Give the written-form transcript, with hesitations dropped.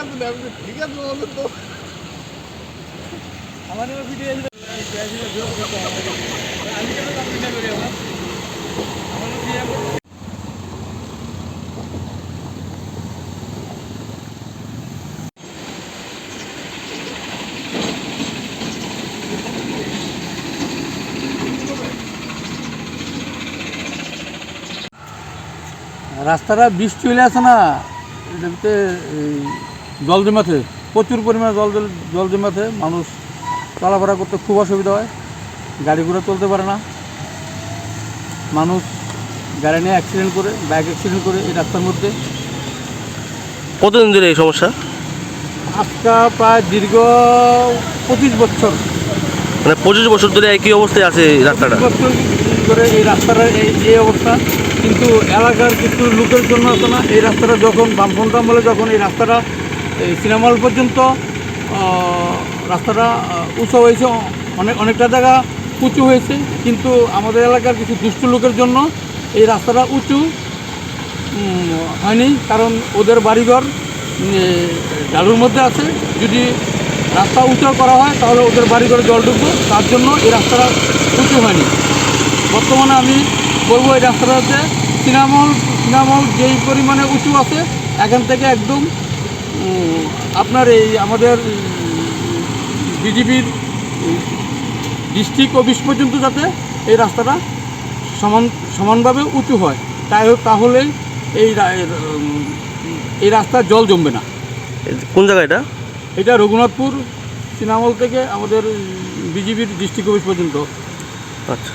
আছে না, আমি ঠিক আছে বলুন তো। আমার ভিডিও আমি কেন কমপ্লেন করি আমার রাস্তাটা বৃষ্টি হলে আছে না, এটাতে জল জমাতে প্রচুর পরিমাণে জল জমাতে মানুষ চলাফেরা করতে খুব অসুবিধা হয়, গাড়ি ঘোড়া চলতে পারে না, মানুষ গাড়ি নিয়ে অ্যাক্সিডেন্ট করে, বাইক অ্যাক্সিডেন্ট করে এই রাস্তার মধ্যে। কতদিন ধরে এই সমস্যা? আজকা প্রায় দীর্ঘ 25 বছর, মানে 25 বছর ধরে একই অবস্থায় আছে এই রাস্তাটা। 25 বছর ধরে এই রাস্তাটার এই অবস্থা। কিন্তু এলাকার কিছু লোকের জন্য আছে না, এই রাস্তাটা যখন বামফ্রন্ট আমলে যখন এই রাস্তাটা এই সিনেমা হল পর্যন্ত রাস্তাটা উঁচু হয়েছে, অনেকটা জায়গা উঁচু হয়েছে, কিন্তু আমাদের এলাকার কিছু দুষ্ট লোকের জন্য এই রাস্তাটা উঁচু হয়নি, কারণ ওদের বাড়িঘর ঢালুর মধ্যে আছে। যদি রাস্তা উঁচু করা হয় তাহলে ওদের বাড়িঘরে জল ঢুকবে, তার জন্য এই রাস্তাটা উঁচু হয়নি। বর্তমানে আমি বলবো এই রাস্তাটাতে সিনেমা হল যেই পরিমাণে উঁচু আছে, এখান থেকে একদম আপনার এই আমাদের বিজিবির ডিস্ট্রিক্ট অফিস পর্যন্ত যাতে এই রাস্তাটা সমানভাবে উঁচু হয়, তাহলে এই রাস্তার জল জমবে না। কোন জায়গা এটা? এটা রঘুনাথপুর সিনেমা হল থেকে আমাদের বিজিবির ডিস্ট্রিক্ট অফিস পর্যন্ত। আচ্ছা।